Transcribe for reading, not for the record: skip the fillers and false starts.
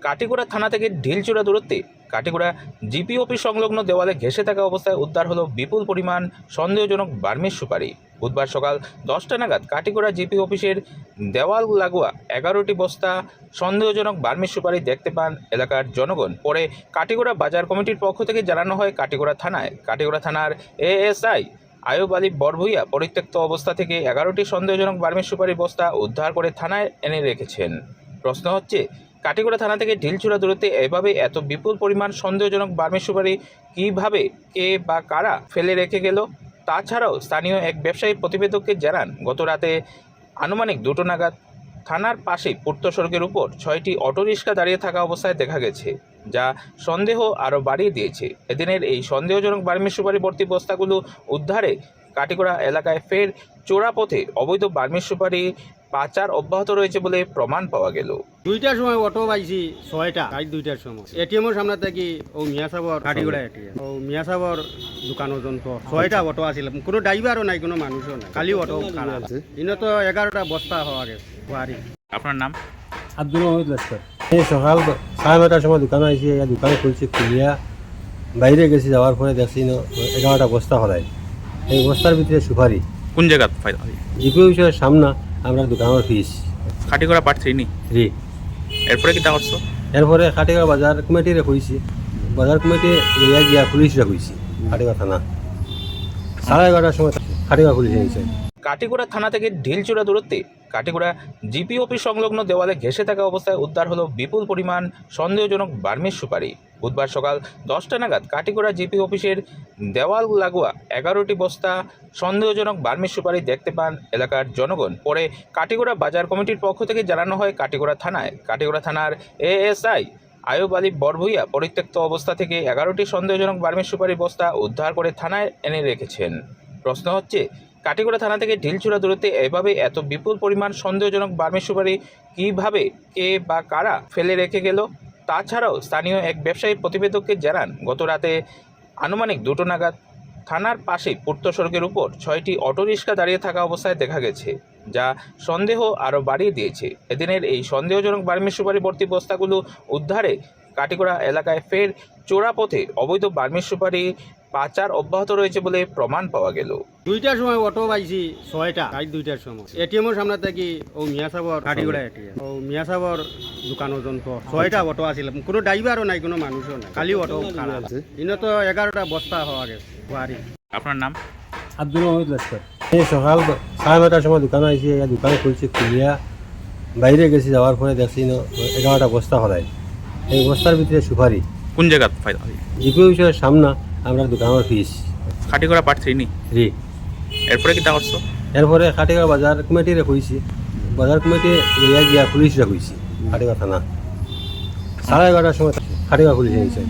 কাটিগড়া থানা থেকে ঢিলচূড়া দূরত্বে কাটিগড়া জিপি অফিস সংলগ্ন দেওয়ালে ঘেঁষে থাকা অবস্থায় উদ্ধার হলো বিপুল পরিমাণ সন্দেহজনক বার্মিজ সুপারি। বুধবার সকাল 10টা নাগাদ কাটিগড়া জিপি অফিসের দেওয়াল লাগোয়া 11টি বস্তা সন্দেহজনক বার্মিজ সুপারি দেখতে পান এলাকার জনগণ। পরে কাটিগড়া বাজার কমিটির পক্ষ থেকে জানানো হয় কাটিগড়া থানায়। কাটিগড়া থানার এএসআই আয়ুব আলী বরভূইয়া পরিত্যক্ত অবস্থা থেকে 11টি সন্দেহজনক বার্মিজ সুপারি বস্তা উদ্ধার করে থানায় এনে রেখেছেন। প্রশ্ন হচ্ছে, কাটিগড়া থানা থেকে ঢিলচূড়া দূরত্বে এভাবে এত বিপুল পরিমাণ সন্দেহজনক বার্মিজ সুপারি কীভাবে, কে বা কারা ফেলে রেখে গেল? তাছাড়াও স্থানীয় এক ব্যবসায়ী প্রতিবেদককে জানান, গত রাতে আনুমানিক 2টো নাগাদ থানার পাশেই পূর্ত সড়কের উপর 6টি অটোরিক্সা দাঁড়িয়ে থাকা অবস্থায় দেখা গেছে, যা সন্দেহ আরও বাড়িয়ে দিয়েছে। এদিনের এই সন্দেহজনক বার্মিজ সুপারি ভর্তি বস্তাগুলো উদ্ধারে কাটিগড়া এলাকায় ফের চোরা পথে অবৈধ বার্মিজ সুপারি পাচার অব্যাহত রয়েছে বলে প্রমাণ পাওয়া গেল। 2টার সময় অটো পাইছি 6টা, রাত 2টার সময় এটিএমের সামনে থাকি ও মিয়া সাবর কাটিগড়া এটিএম ও মিয়া সাবর দোকানের যন্ত্র 6টা অটো আছিল, কোনো ড্রাইভারও নাই, কোনো মানুষও নাই, খালি অটো খারাপ আছে। ইনো তো 11টা বস্তা হওয়া গেছে বাড়ি। আপনার নাম? আব্দুল মোহাম্মদ লস্কর। এই সকাল 9:30টার সময় দোকানে আইসি, দোকানে খুলছি, খুলিয়া বাইরে গেছি, যাওয়ার পরে দেখছি 11টা বস্তা হলাই। এই বস্তার ভিতরে সুপারি। কোন জায়গা? জিপি অফিসের সামনে আমরা দোকানের ফিস কাটিগড়া পার্ট 3 নি জি। এরপরে কি তা করছো? এরপরে কাটিগড়া বাজার কমিটিরে কইছি, বাজার কমিটি লইয়া গিয়া পুলিশরে কইছি। কাটিগড়া থানা 11:30টার সময় কাটিগড়া পুলিশে নিয়েছে। কাটিগড়া থানা থেকে ঢিলচূড়া দূরত্বে কাটিগড়া জিপি অফিস সংলগ্ন দেওয়ালে ঘেঁষে থাকা অবস্থায় উদ্ধার হলো বিপুল পরিমাণ সন্দেহজনক বার্মিজ সুপারি। বুধবার সকাল 10টা নাগাদ কাটিগড়া জিপি অফিসের দেওয়াল লাগোয়া 11টি বস্তা সন্দেহজনক বার্মিজ সুপারি দেখতে পান এলাকার জনগণ। পরে কাটিগড়া বাজার কমিটির পক্ষ থেকে জানানো হয় কাটিগড়া থানায়। কাটিগড়া থানার এএসআই আয়ুব আলী বরভূইয়া পরিত্যক্ত অবস্থা থেকে 11টি সন্দেহজনক বার্মিজ সুপারি বস্তা উদ্ধার করে থানায় এনে রেখেছেন। প্রশ্ন হচ্ছে, কাটিগড়া থানা থেকে ঢিলচূড়া দূরত্বে এভাবে এত বিপুল পরিমাণ সন্দেহজনক বার্মিজ সুপারি কীভাবে, কে বা কারা ফেলে রেখে গেল? তাছাড়াও স্থানীয় এক ব্যবসায়ী প্রতিবেদককে জানান, গত রাতে আনুমানিক 2টো নাগাদ থানার পাশেই পূর্ত সড়কের উপর 6টি অটোরিক্সা দাঁড়িয়ে থাকা অবস্থায় দেখা গেছে, যা সন্দেহ আরও বাড়িয়ে দিয়েছে। এদিনের এই সন্দেহজনক বার্মিজ সুপারি ভর্তি বস্তাগুলো উদ্ধারে কাটিগড়া এলাকায় ফের চোরা পথে অবৈধ বার্মিজ সুপারি পাচার অব্যাহত রয়েছে বলে প্রমাণ পাওয়া গেল। 2টার সময় অটো পাইছি 6টা, রাত 2টার সময় এটিএমের সামনে থাকি ও মিয়া সাবর কাটিগড়া এটিএম ও মিয়া সাবর দোকানের যন্ত্র 6টা অটো আছিল, কোনো ড্রাইভারও নাই, কোনো মানুষও নাই, খালি অটো খারাপ আছে। ইনো তো 11টা বস্তা হওয়া গেছে বাড়ি। আপনার নাম? আব্দুল মোহাম্মদ লস্কর। এই সকাল 9:30টার সময় দোকানে আইসি, দোকানে খুলছি, খুলিয়া বাইরে গেছি, যাওয়ার পরে দেখছি 11টা বস্তা হলাই। এই বস্তার ভিতরে সুপারি। কোন জায়গা? জিপি অফিসের সামনে আমরা দোকানের ফিস কাটিগড়া পার্ট 3 নি জি। এরপরে কি তা করছো? এরপরে কাটিগড়া বাজার কমিটিরে কইছি, বাজার কমিটি লইয়া গিয়া পুলিশরে কইছি। কাটিগড়া থানা 11:30টার সময় কাটিগড়া পুলিশে নিয়েছে।